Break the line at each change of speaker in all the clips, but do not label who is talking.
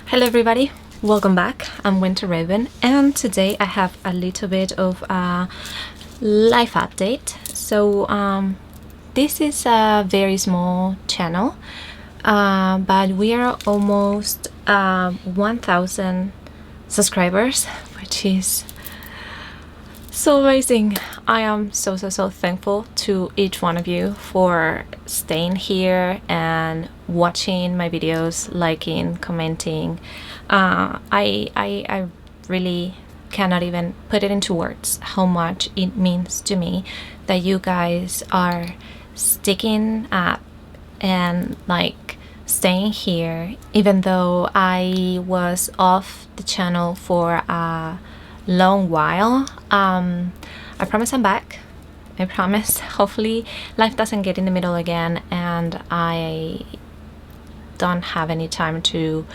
Hello everybody, welcome back. I'm Winter Raven, and today I have a little bit of a life update. So this is a very small channel, but we are almost 1,000 subscribers, which is so amazing. I am so thankful to each one of you for staying here and watching my videos, liking, commenting. I really cannot even put it into words how much it means to me that you guys are sticking up and like staying here, even though I was off the channel for a long while. I promise I'm back. I promise. Hopefully life doesn't get in the middle again and I don't have any time to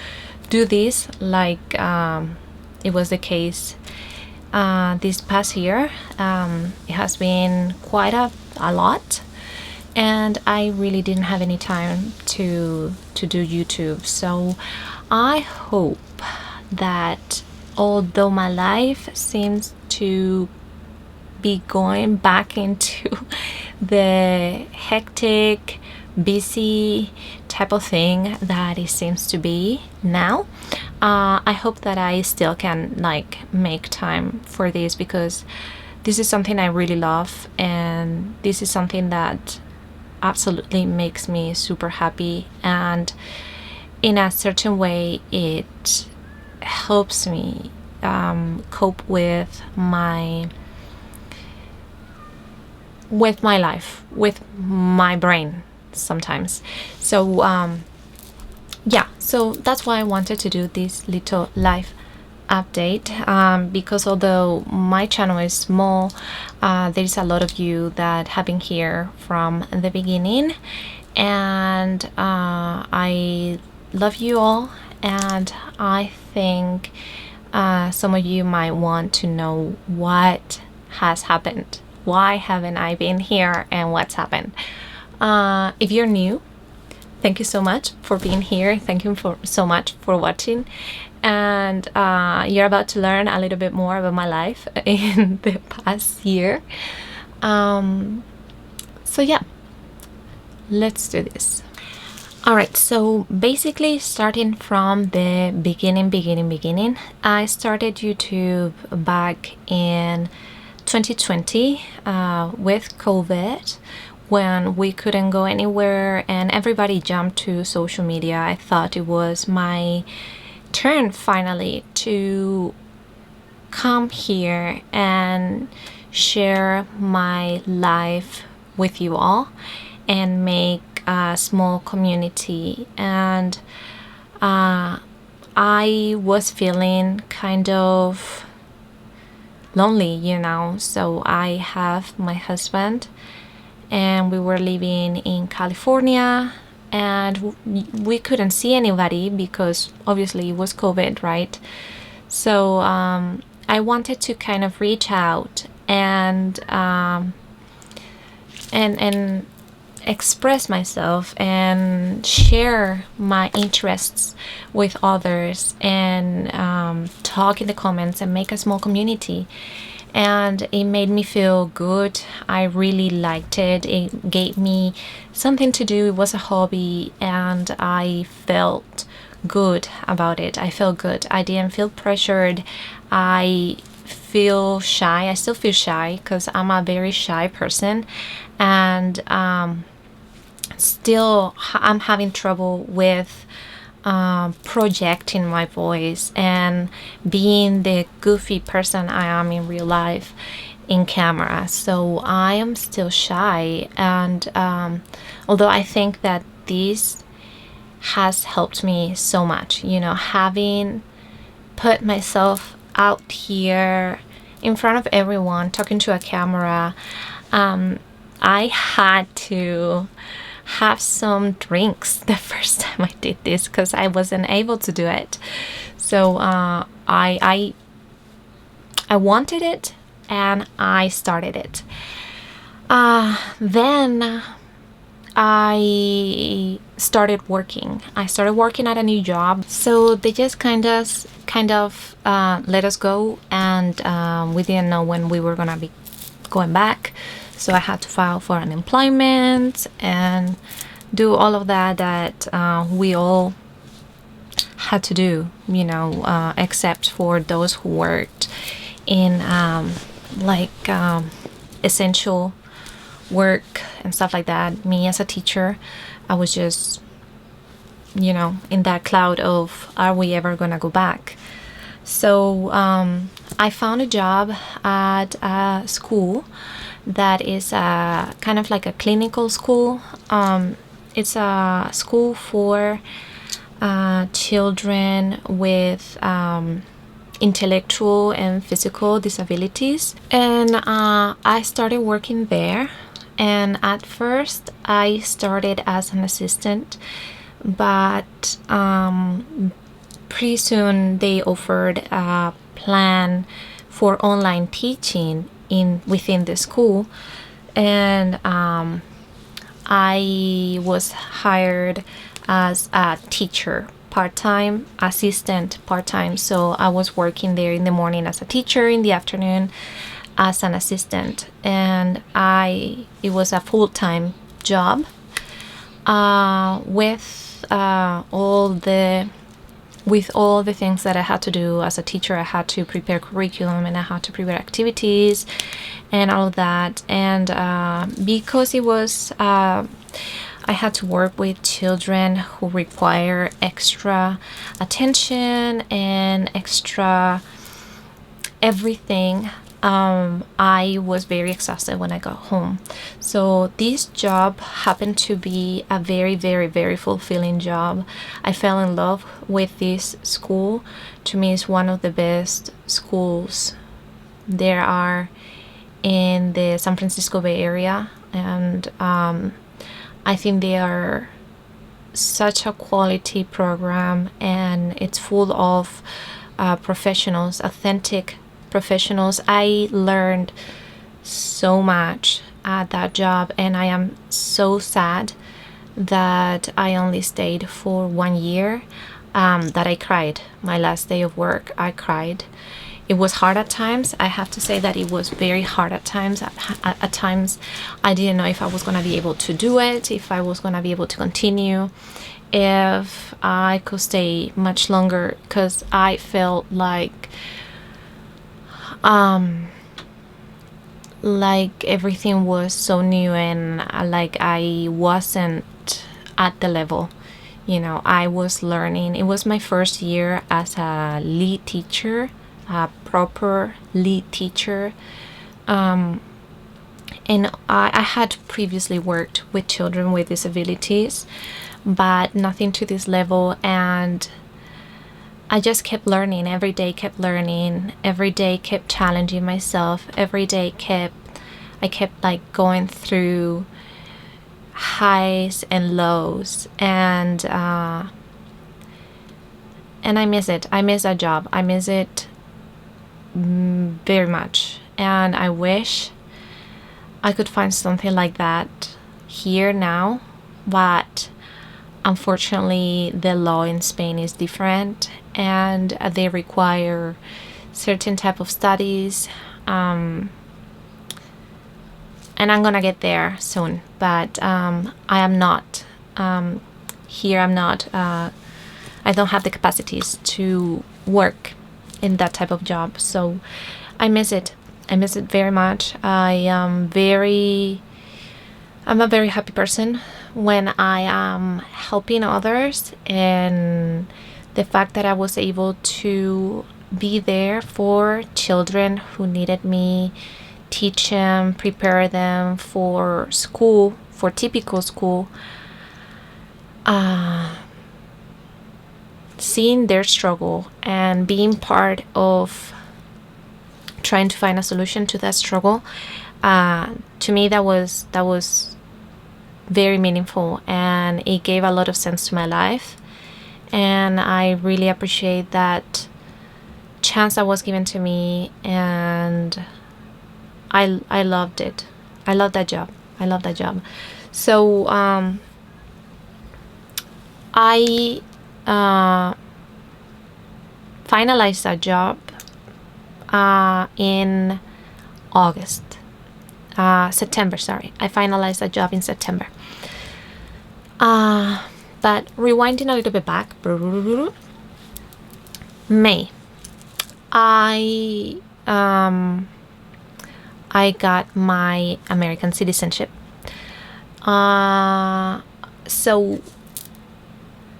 do this like it was the case this past year. It has been quite a lot, and I really didn't have any time to do YouTube. So I hope that although my life seems to be going back into the hectic, busy type of thing that it seems to be now, I hope that I still can like make time for this, because this is something I really love, and this is something that absolutely makes me super happy, and in a certain way it helps me cope with my life, with my brain sometimes. So yeah, so that's why I wanted to do this little life update, because although my channel is small, there's a lot of you that have been here from the beginning, and I love you all, and I think some of you might want to know what has happened. Why haven't I been here and what's happened? If you're new, thank you so much for being here. Thank you so much for watching, and you're about to learn a little bit more about my life in the past year. So yeah, let's do this. Alright, so basically starting from the beginning, I started YouTube back in 2020 with COVID, when we couldn't go anywhere and everybody jumped to social media. I thought it was my turn finally to come here and share my life with you all and make a small community. And I was feeling kind of lonely, you know. So I have my husband and we were living in California, and we couldn't see anybody because obviously it was COVID, right? So I wanted to kind of reach out and express myself and share my interests with others, and talk in the comments and make a small community. And it made me feel good. I really liked it. It gave me something to do. It was a hobby, and I felt good about it. I felt good. I didn't feel pressured. I feel shy. I still feel shy because I'm a very shy person, and still I'm having trouble with projecting my voice and being the goofy person I am in real life in camera. So I am still shy, and although I think that this has helped me so much, you know, having put myself out here in front of everyone talking to a camera. I had to have some drinks the first time I did this because I wasn't able to do it. So I wanted it and I started it. Then I started working. I started working at a new job. So they just kind of let us go, and we didn't know when we were gonna be going back. So I had to file for unemployment and do all of that we all had to do, except for those who worked in essential work and stuff like that. Me as a teacher, I was just, in that cloud of, are we ever gonna go back? So I found a job at a school that is kind of like a clinical school. It's a school for children with intellectual and physical disabilities, and I started working there. And at first I started as an assistant, but pretty soon they offered a plan for online teaching within the school, and I was hired as a teacher part-time, assistant part-time. So I was working there in the morning as a teacher, in the afternoon as an assistant, and it was a full-time job with all the things that I had to do as a teacher. I had to prepare curriculum, and I had to prepare activities and all of that. And because it was I had to work with children who require extra attention and extra everything, I was very exhausted when I got home. So this job happened to be a very, very, very fulfilling job. I fell in love with this school. To me, it's one of the best schools there are in the San Francisco Bay Area, and I think they are such a quality program, and it's full of professionals, authentic professionals. I learned so much at that job, and I am so sad that I only stayed for 1 year, that I cried. My last day of work, I cried. It was hard at times. I have to say that it was very hard at times. At times, I didn't know if I was going to be able to do it, if I was going to be able to continue, if I could stay much longer, because I felt like everything was so new, and like I wasn't at the level. I was learning. It was my first year as a lead teacher, a proper lead teacher, and I had previously worked with children with disabilities, but nothing to this level. And I just kept learning, every day kept learning, every day kept challenging myself, every day I kept like going through highs and lows, and I miss it. I miss that job. I miss it very much, and I wish I could find something like that here now, but unfortunately the law in Spain is different, and they require certain type of studies, and I'm gonna get there soon, but I am not here. I'm not I don't have the capacities to work in that type of job, so I miss it. I miss it very much. I'm a very happy person when I am helping others, and the fact that I was able to be there for children who needed me, teach them, prepare them for school, for typical school, seeing their struggle and being part of trying to find a solution to that struggle, to me that was very meaningful, and it gave a lot of sense to my life, and I really appreciate that chance that was given to me, and I loved it. I love that job. So I finalized a job in August. September, sorry. I finalized a job in September. But rewinding a little bit back, May, I got my American citizenship. So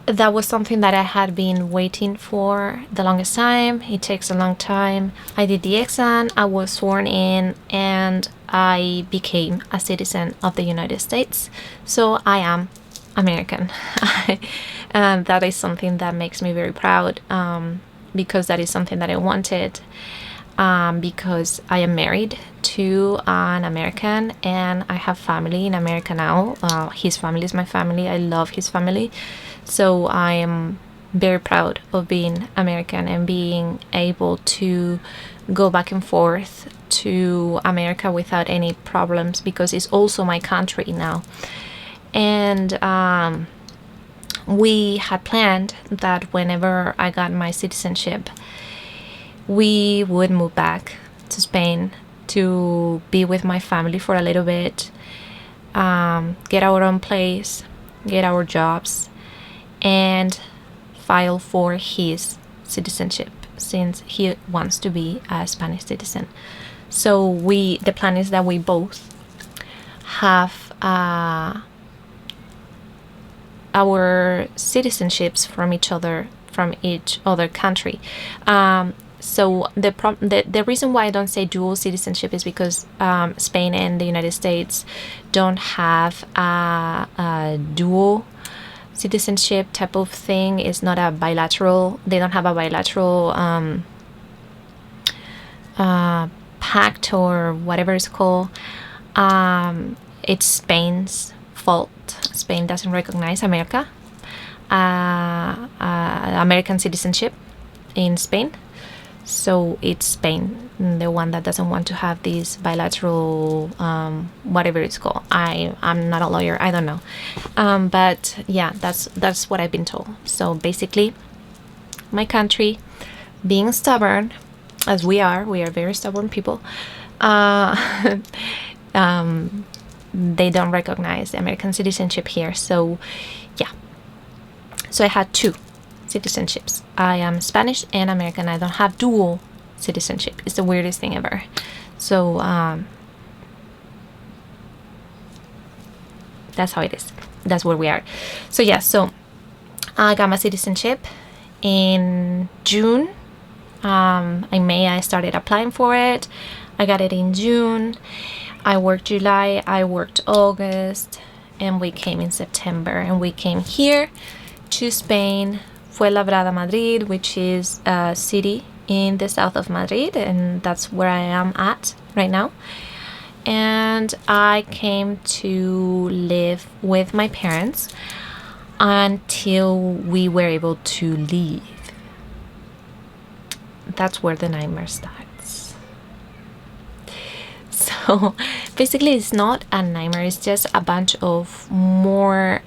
that was something that I had been waiting for the longest time. It takes a long time. I did the exam, I was sworn in, and I became a citizen of the United States. So I am American. And that is something that makes me very proud, because that is something that I wanted, because I am married to an American and I have family in America now. His family is my family. I love his family. So I am very proud of being American and being able to go back and forth to America without any problems, because it's also my country now. And we had planned that whenever I got my citizenship, we would move back to Spain to be with my family for a little bit, get our own place, get our jobs, and file for his citizenship, since he wants to be a Spanish citizen. So the plan is that we both have our citizenships from each other country. So the reason why I don't say dual citizenship is because Spain and the United States don't have a dual citizenship type of thing. It's not a bilateral. They don't have a bilateral pact or whatever it's called. It's Spain's fault. Spain doesn't recognize American citizenship in Spain. So it's Spain, the one that doesn't want to have this bilateral, whatever it's called. I'm not a lawyer. I don't know. But yeah, that's what I've been told. So basically, my country, being stubborn, as we are very stubborn people, they don't recognize the American citizenship here. So yeah. So I had two citizenships. I am Spanish and American. I don't have dual citizenship. It's the weirdest thing ever. So that's how it is. That's where we are. So yeah, so I got my citizenship in June. In May I started applying for it. I got it in June. I worked July, I worked August, and we came in September. And we came here to Spain, Fuenlabrada, Madrid, which is a city in the south of Madrid, and that's where I am at right now. And I came to live with my parents until we were able to leave. That's where the nightmare starts. So basically it's not a nightmare, it's just a bunch of more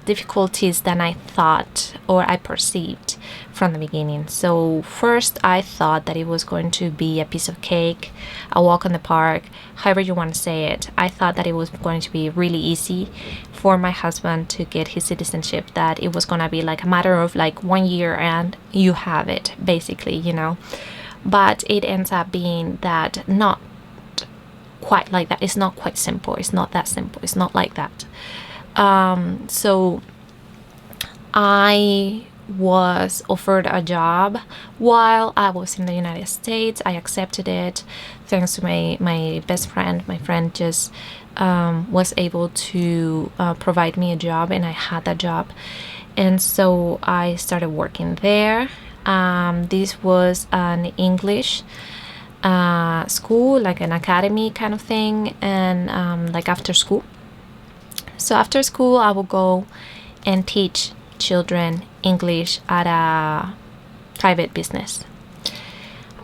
difficulties than I thought or I perceived from the beginning. So first I thought that it was going to be a piece of cake, a walk in the park, however you want to say it. I thought that it was going to be really easy for my husband to get his citizenship, that it was going to be like a matter of like 1 year and you have it, basically, you know. But it ends up being that not quite like that. It's not quite simple. It's not that simple. It's not like that. So I was offered a job while I was in the United States. I accepted it thanks to my best friend. My friend just was able to provide me a job, and I had that job. And so I started working there. This was an English school, like an academy kind of thing, and like after school. So after school I will go and teach children English at a private business.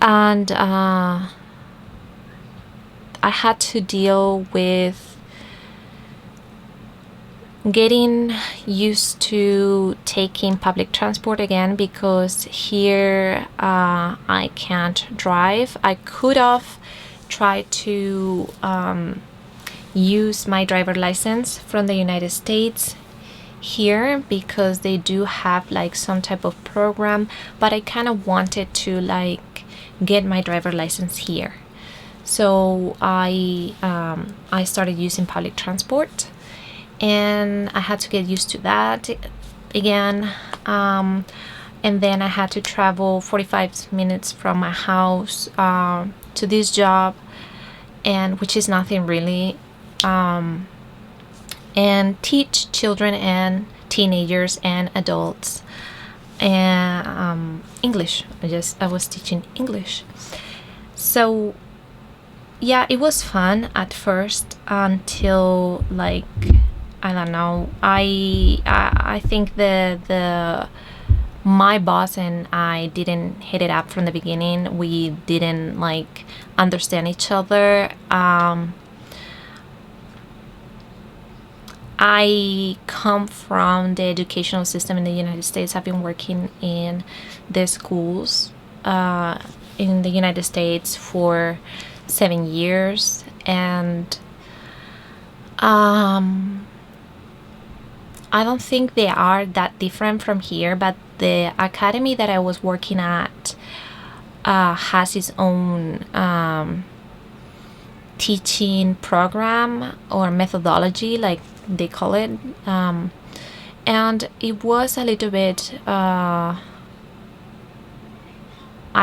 And I had to deal with getting used to taking public transport again, because here I can't drive. I could have tried to use my driver license from the United States here, because they do have like some type of program, but I kind of wanted to like get my driver license here. So I started using public transport, and I had to get used to that again. And then I had to travel 45 minutes from my house to this job, and which is nothing really, and teach children and teenagers and adults and English. I was teaching English. So yeah, it was fun at first until like, I don't know. I think the my boss and I didn't hit it up from the beginning. We didn't like understand each other. I come from the educational system in the United States. I've been working in the schools in the United States for 7 years, and I don't think they are that different from here, but the academy that I was working at has its own teaching program or methodology, like they call it, and it was a little bit I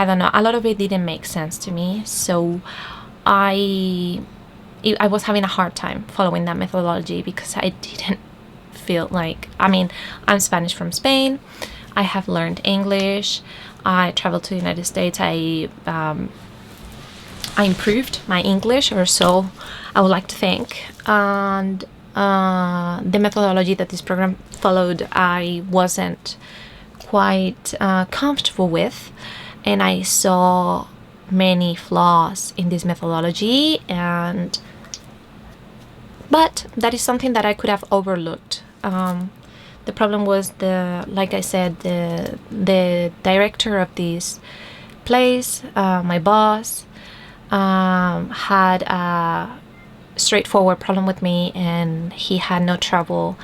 don't know, a lot of it didn't make sense to me, so I was having a hard time following that methodology, because I didn't feel like, I mean, I'm Spanish from Spain, I have learned English, I traveled to the United States, I improved my English, or so I would like to think, and the methodology that this program followed I wasn't quite comfortable with, and I saw many flaws in this methodology, but that is something that I could have overlooked. The problem was, like I said, the director of this place, my boss, had a straightforward problem with me, and he had no trouble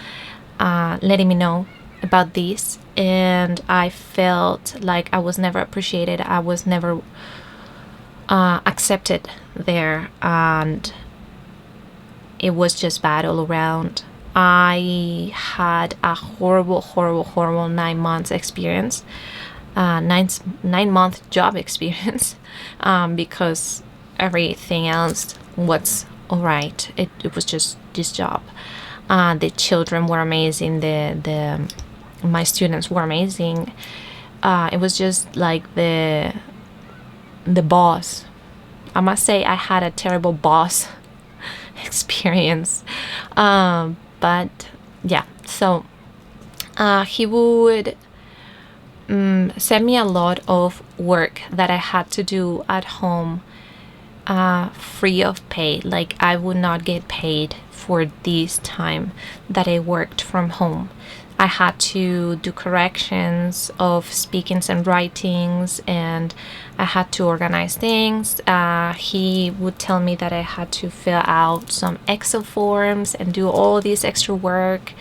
letting me know about this, and I felt like I was never appreciated. I was never accepted there, and it was just bad all around. I had a horrible 9 months experience, 9-month job experience, because everything else was all right. It was just this job. The children were amazing. My students were amazing. It was just like the boss. I must say I had a terrible boss experience. But yeah, so he would send me a lot of work that I had to do at home, free of pay. Like, I would not get paid for this time that I worked from home. I had to do corrections of speakings and writings, and I had to organize things. He would tell me that I had to fill out some Excel forms and do all this extra work,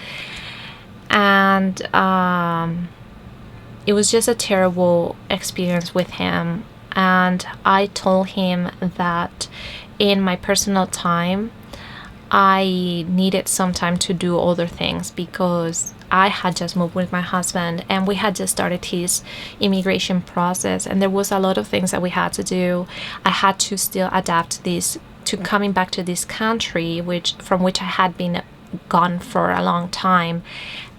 and it was just a terrible experience with him. And I told him that in my personal time I needed some time to do other things, because I had just moved with my husband and we had just started his immigration process, and there was a lot of things that we had to do. I had to still adapt this to coming back to this country, from which I had been gone for a long time,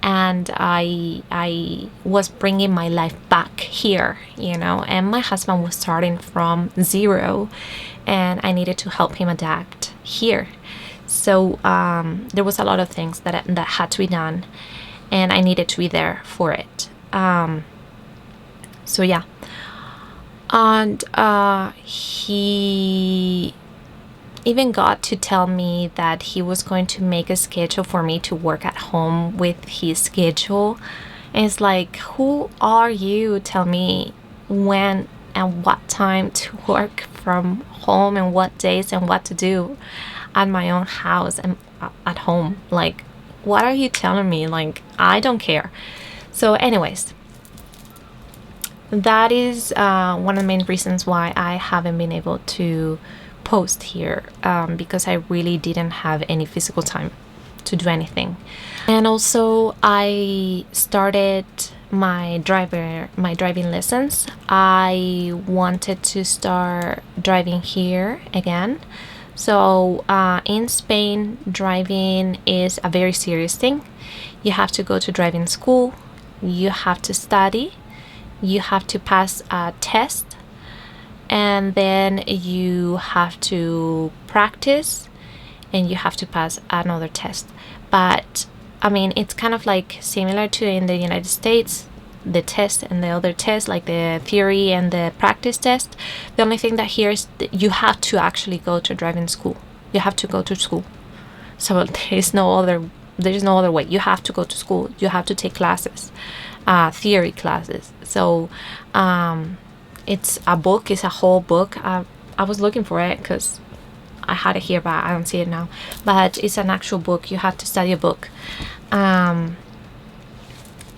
and I was bringing my life back here, and my husband was starting from zero, and I needed to help him adapt here. So there was a lot of things that had to be done, and I needed to be there for it. So yeah, and even got to tell me that he was going to make a schedule for me to work at home with his schedule. And it's like, who are you? Tell me when and what time to work from home and what days and what to do at my own house and at home. Like, what are you telling me? Like, I don't care. So anyways, that is one of the main reasons why I haven't been able to post here, because I really didn't have any physical time to do anything. And also I started my driving lessons. I wanted to start driving here again. So in Spain, driving is a very serious thing. You have to go to driving school, you have to study, you have to pass a test, and then you have to practice, and you have to pass another test. But I mean, it's kind of like similar to in the United States, the test and the other test, like the theory and the practice test. The only thing that here is that you have to actually go to driving school. You have to go to school. So there's no other way. You have to go to school. You have to take classes, theory classes. So it's a book. It's a whole book. I was looking for it because I had it here, but I don't see it now. But it's an actual book. You have to study a book.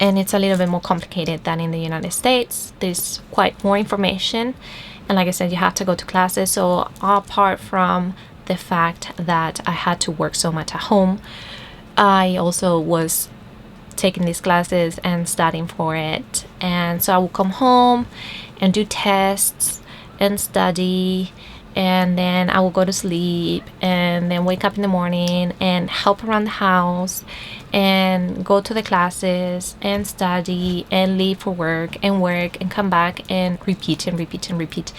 And it's a little bit more complicated than in the United States. There's quite more information. And like I said, you have to go to classes. So apart from the fact that I had to work so much at home, I also was taking these classes and studying for it. And so I would come home and do tests and study, and then I will go to sleep and then wake up in the morning and help around the house and go to the classes and study and leave for work and come back and repeat and repeat and repeat.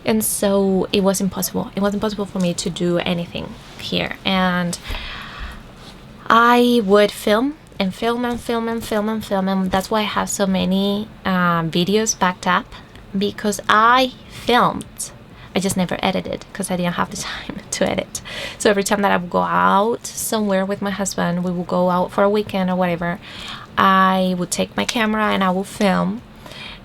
And so it was impossible. It was impossible for me to do anything here. And I would film and film and film and film and film, and that's why I have so many videos backed up, because I filmed. I just never edited because I didn't have the time to edit. So every time that I would go out somewhere with my husband, we would go out for a weekend or whatever, I would take my camera and I would film.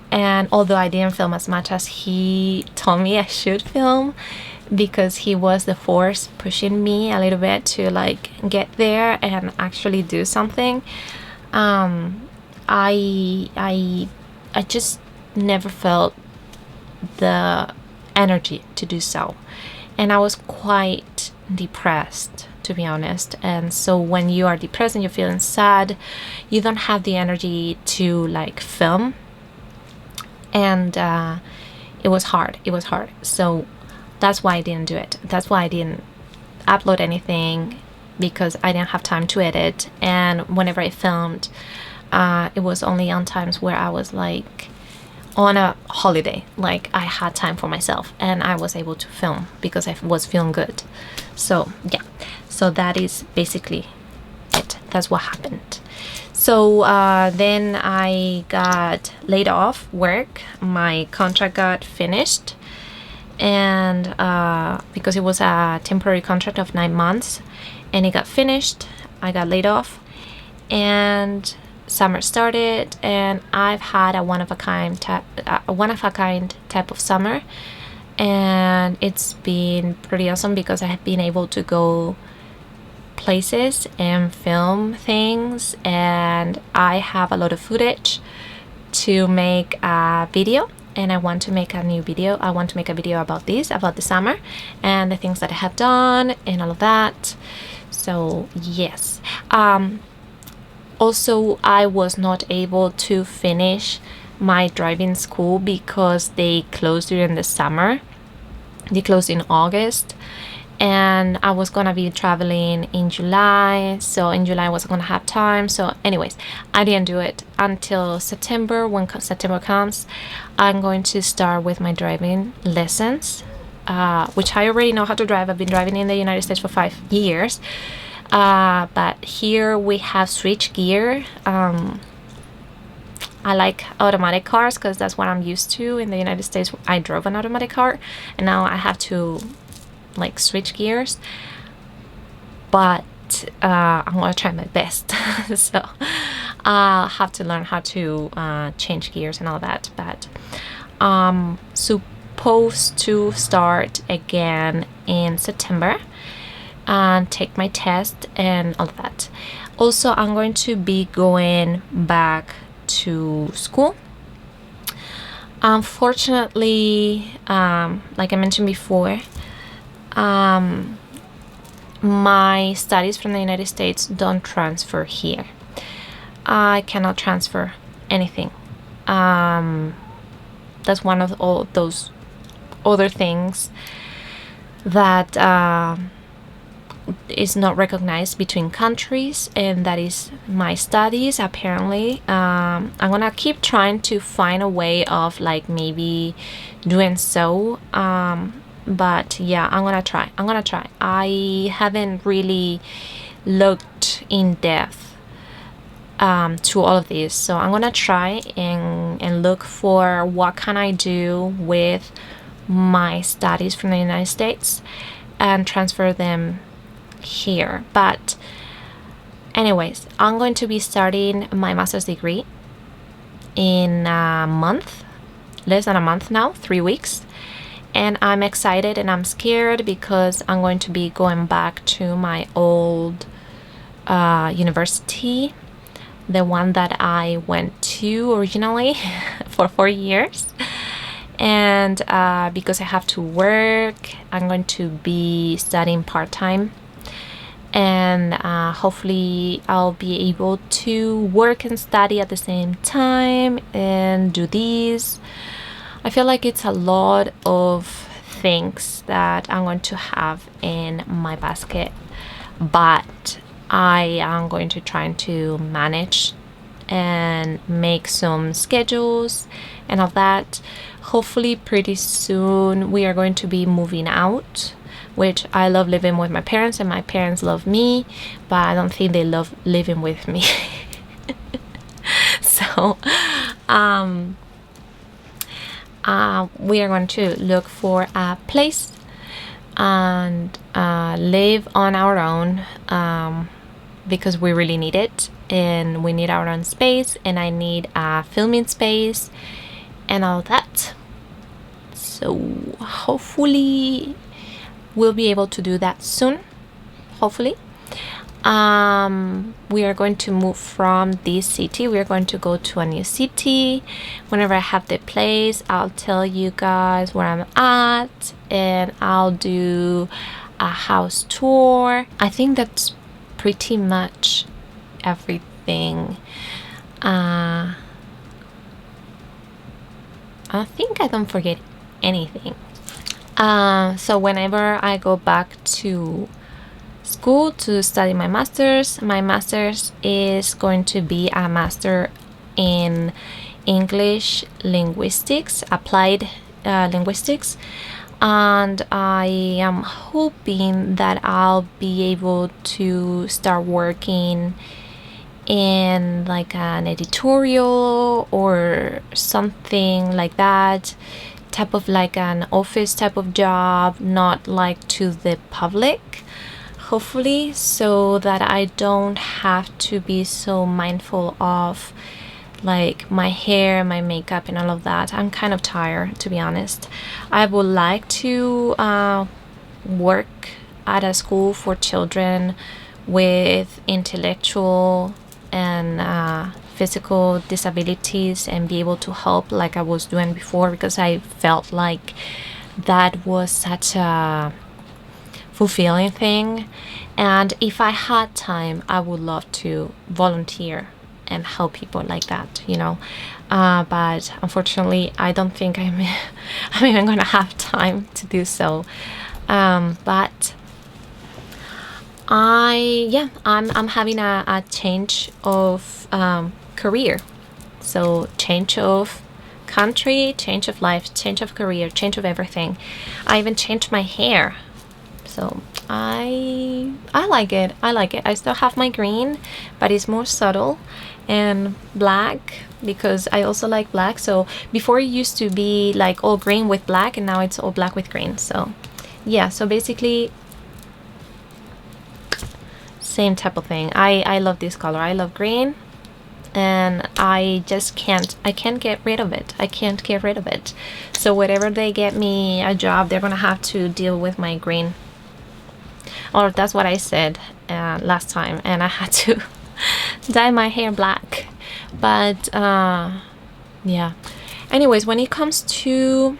And although I didn't film as much as he told me I should film, because he was the force pushing me a little bit to like get there and actually do something, I just never felt the energy to do so. And I was quite depressed, to be honest. And so when you are depressed and you're feeling sad, you don't have the energy to like film. And it was hard. So that's why I didn't do it. That's why I didn't upload anything, because I didn't have time to edit. And whenever I filmed, it was only on times where I was like on a holiday, like I had time for myself and I was able to film because I was feeling good. So yeah, so that is basically it. That's what happened. So then I got laid off work. My contract got finished, and because it was a temporary contract of 9 months, and it got finished, I got laid off, and summer started, and I've had a one-of-a-kind type of summer, and it's been pretty awesome because I have been able to go places and film things, and I have a lot of footage to make a video, and I want to make a new video. I want to make a video about the summer and the things that I have done and all of that. So yes. Also, I was not able to finish my driving school because they closed during the summer. They closed in August, and I was gonna be traveling in July, so in July I wasn't gonna have time. So anyways, I didn't do it until September. When September comes, I'm going to start with my driving lessons, which I already know how to drive. I've been driving in the United States for 5 years. But here we have switch gear. I like automatic cars because that's what I'm used to. In the United States, I drove an automatic car, and now I have to like switch gears, but I'm gonna try my best. So I'll have to learn how to change gears and all that. But supposed to start again in September and take my test and all that. Also, I'm going to be going back to school. Unfortunately, like I mentioned before, my studies from the United States don't transfer here. I cannot transfer anything. That's one of all those other things that is not recognized between countries, and that is my studies. Apparently, I'm gonna keep trying to find a way of like maybe doing so. But yeah, I'm gonna try. I haven't really looked in depth to all of this, so I'm gonna try and look for what can I do with my studies from the United States and transfer them here. But anyways, I'm going to be starting my master's degree in a month, less than a month now, 3 weeks. And I'm excited and I'm scared because I'm going to be going back to my old university, the one that I went to originally for 4 years. And because I have to work, I'm going to be studying part-time. And hopefully I'll be able to work and study at the same time and do these. I feel like it's a lot of things that I'm going to have in my basket, but I am going to try to manage and make some schedules and all that. Hopefully pretty soon we are going to be moving out, which I love living with my parents and my parents love me, but I don't think they love living with me. So we are going to look for a place and live on our own, because we really need it, and we need our own space, and I need a filming space and all that. So hopefully we'll be able to do that soon, hopefully. We are going to move from this city. We are going to go to a new city. Whenever I have the place, I'll tell you guys where I'm at, and I'll do a house tour. I think that's pretty much everything. I think I don't forget anything. So whenever I go back to school to study my master's is going to be a master in English linguistics, applied linguistics, and I am hoping that I'll be able to start working in like an editorial or something like that, type of like an office type of job, not like to the public, hopefully, so that I don't have to be so mindful of like my hair, my makeup and all of that. I'm kind of tired, to be honest. I would like to work at a school for children with intellectual and physical disabilities and be able to help like I was doing before, because I felt like that was such a fulfilling thing. And if I had time, I would love to volunteer and help people like that, you know. But unfortunately, I don't think I'm even gonna have time to do so. But I'm having a change of career. So change of country, change of life, change of career, change of everything. I even changed my hair. So I like it. I still have my green, but it's more subtle and black, because I also like black. So before it used to be like all green with black, and now it's all black with green. So yeah, so basically same type of thing. I love this color. I love green, and I just can't get rid of it. I can't get rid of it. So whatever they get me a job, they're gonna have to deal with my green, or that's what I said last time, and I had to dye my hair black. But yeah, anyways, when it comes to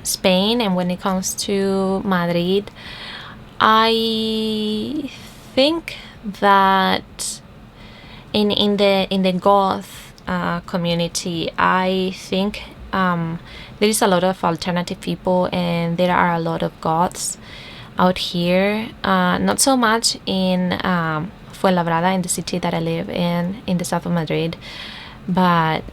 Spain, and when it comes to Madrid, I think that in the goth community, I think there is a lot of alternative people, and there are a lot of goths out here. Not so much in Fuenlabrada, in the city that I live in the south of Madrid, but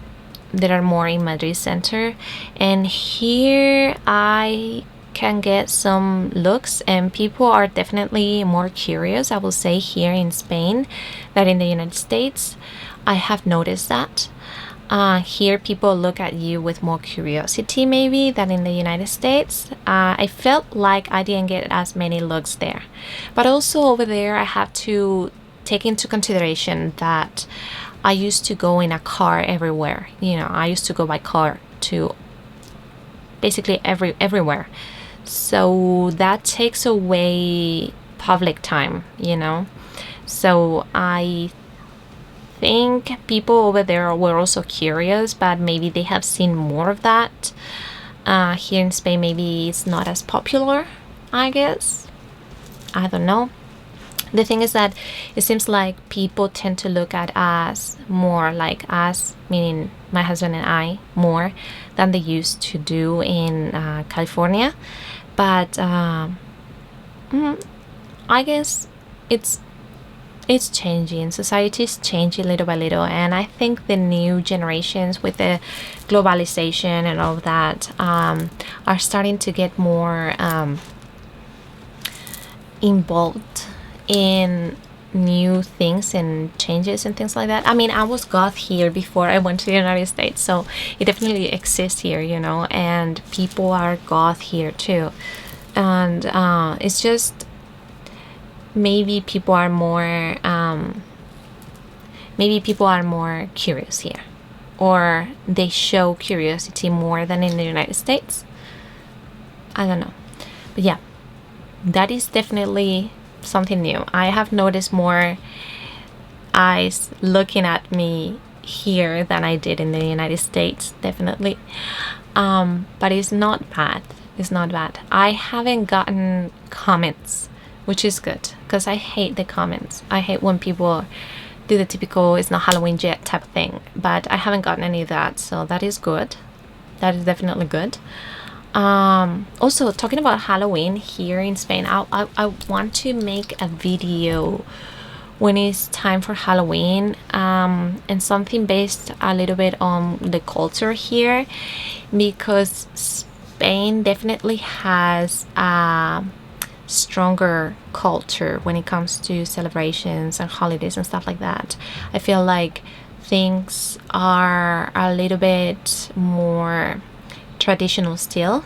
there are more in Madrid center. And here I can get some looks, and people are definitely more curious, I will say, here in Spain than in the United States. I have noticed that here people look at you with more curiosity maybe than in the United States. I felt like I didn't get as many looks there, but also over there I have to take into consideration that I used to go in a car everywhere. You know, I used to go by car to basically everywhere. So that takes away public time, you know. So I think people over there were also curious, but maybe they have seen more of that. Here in Spain, maybe it's not as popular, I guess. I don't know. The thing is that it seems like people tend to look at us more, like us, meaning my husband and I, more than they used to do in California. But I guess it's changing. Society is changing little by little, and I think the new generations, with the globalization and all of that, are starting to get more involved in new things and changes and things like that. I mean, I was goth here before I went to the United States, so it definitely exists here, you know, and people are goth here too. And it's just maybe people are more curious here, or they show curiosity more than in the United States. I don't know, but yeah, that is definitely something new. I have noticed more eyes looking at me here than I did in the United States, definitely. But it's not bad. It's not bad. I haven't gotten comments, which is good, because I hate the comments. I hate when people do the typical "it's not Halloween yet" type of thing, but I haven't gotten any of that, so that is good. That is definitely good. Also, talking about Halloween here in Spain, I want to make a video when it's time for Halloween, and something based a little bit on the culture here, because Spain definitely has a stronger culture when it comes to celebrations and holidays and stuff like that. I feel like things are a little bit more traditional still,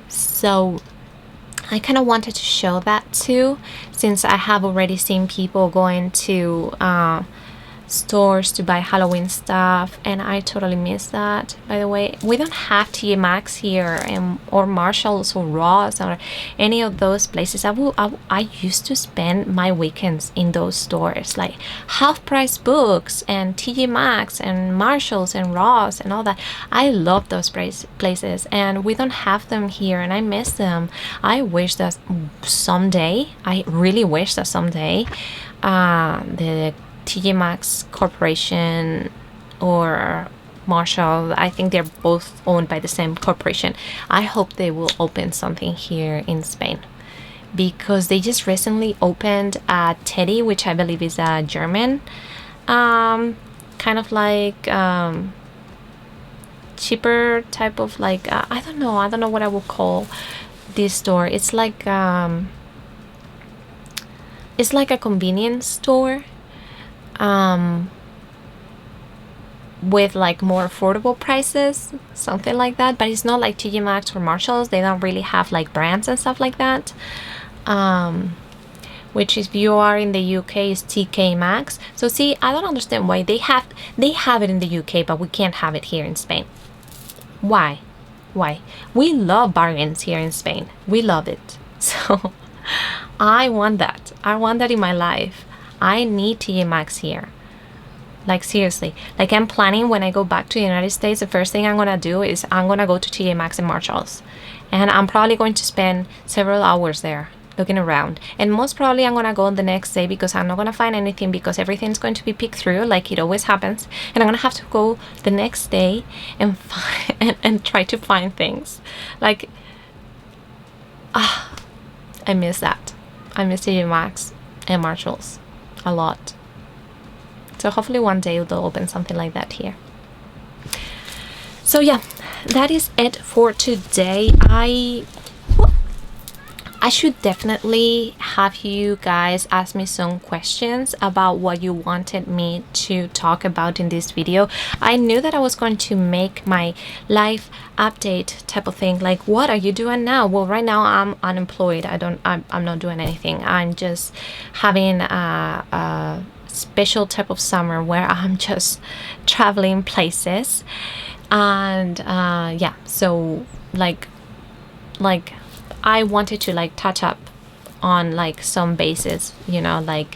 so I kind of wanted to show that too, since I have already seen people going to stores to buy Halloween stuff, and I totally miss that. By the way, we don't have TJ Maxx here, or Marshalls or Ross or any of those places. I used to spend my weekends in those stores, like half price books and TJ Maxx and Marshalls and Ross and all that. I love those places, and we don't have them here, and I miss them. I wish that someday, I really wish that someday, the TJ Maxx Corporation or Marshall, I think they're both owned by the same corporation. I hope they will open something here in Spain, because they just recently opened a Teddy, which I believe is a German, kind of like cheaper type of, like I don't know what I would call this store. It's like a convenience store. with like more affordable prices, something like that. But it's not like TJ Maxx or Marshalls. They don't really have like brands and stuff like that. Which if you are in the UK is TK Maxx. So see, I don't understand why they have it in the UK, but we can't have it here in Spain. Why? We love bargains here in Spain. We love it. So I want that. I want that in my life. I need TJ Maxx here. Like seriously. Like I'm planning when I go back to the United States, the first thing I'm gonna do is I'm gonna go to TJ Maxx and Marshalls. And I'm probably going to spend several hours there looking around, and most probably I'm gonna go the next day because I'm not gonna find anything, because everything's going to be picked through like it always happens, and I'm gonna have to go the next day and find and try to find things. Like I miss that. I miss TJ Maxx and Marshalls a lot. So hopefully one day they'll open something like that here. So yeah, that is it for today. I should definitely have you guys ask me some questions about what you wanted me to talk about in this video. I knew that I was going to make my life update type of thing, like what are you doing now? Well, right now I'm unemployed. I'm not doing anything. I'm just having a special type of summer where I'm just traveling places, and yeah, so like I wanted to like touch up on like some bases, you know, like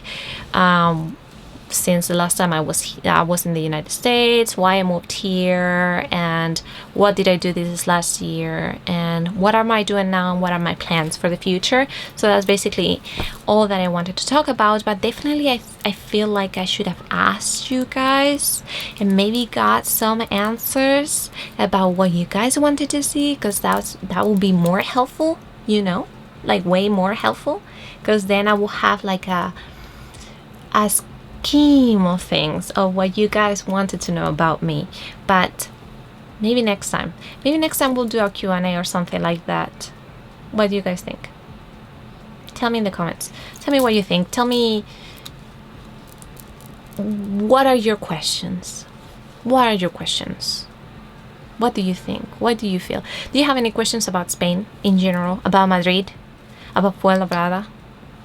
since the last time I was in the United States, why I moved here, and what did I do this last year, and what am I doing now, and what are my plans for the future. So that's basically all that I wanted to talk about. But definitely I feel like I should have asked you guys and maybe got some answers about what you guys wanted to see, because that will be more helpful, you know, like way more helpful, because then I will have like a scheme of things of what you guys wanted to know about me. But maybe next time we'll do a Q&A or something like that. What do you guys think? Tell me in the comments. Tell me what you think. Tell me, what are your questions? What do you think? What do you feel? Do you have any questions about Spain in general, about Madrid, about Fuenlabrada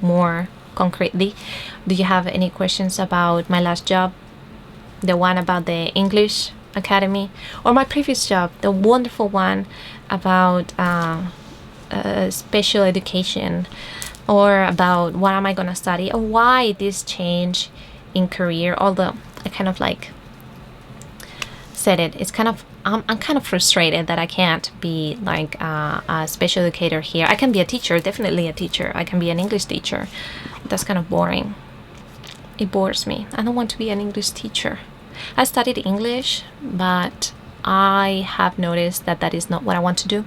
more concretely? Do you have any questions about my last job, the one about the English Academy, or my previous job, the wonderful one about special education, or about what am I gonna study, or why this change in career? Although I kind of like said it, it's kind of I'm kind of frustrated that I can't be like a special educator here. I can be a teacher, definitely a teacher. I can be an English teacher. That's kind of boring. It bores me. I don't want to be an English teacher. I studied English, but I have noticed that that is not what I want to do.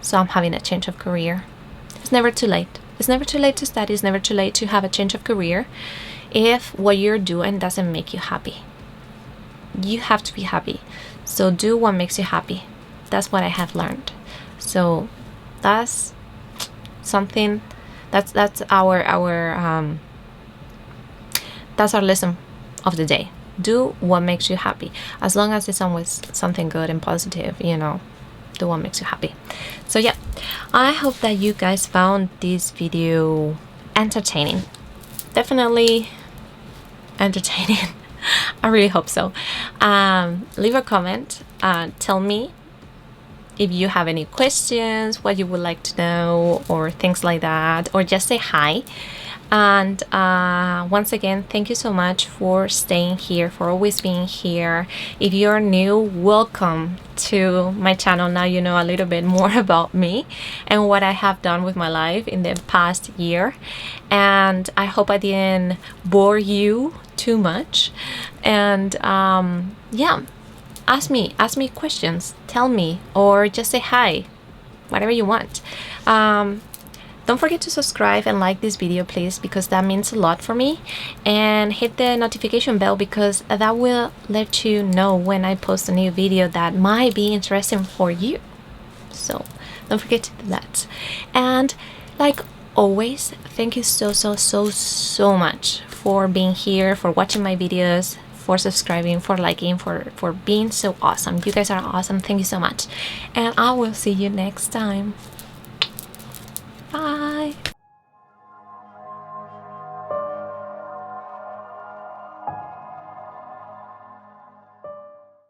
So I'm having a change of career. It's never too late. It's never too late to study. It's never too late to have a change of career if what you're doing doesn't make you happy. You have to be happy. So do what makes you happy. That's what I have learned. So that's something that's our lesson of the day. Do what makes you happy. As long as it's always something good and positive, you know, do what makes you happy. So yeah, I hope that you guys found this video entertaining. Definitely entertaining. I really hope so. Leave a comment. Tell me if you have any questions, what you would like to know, or things like that, or just say hi. And once again, thank you so much for staying here, for always being here. If you're new, welcome to my channel. Now you know a little bit more about me and what I have done with my life in the past year. And I hope I didn't bore you too much. And yeah, ask me questions, tell me, or just say hi, whatever you want. Don't forget to subscribe and like this video, please, because that means a lot for me. And hit the notification bell, because that will let you know when I post a new video that might be interesting for you. So don't forget to do that. And like always, thank you so much for being here, for watching my videos, for subscribing, for liking, for being so awesome. You guys are awesome. Thank you so much, and I will see you next time. Bye.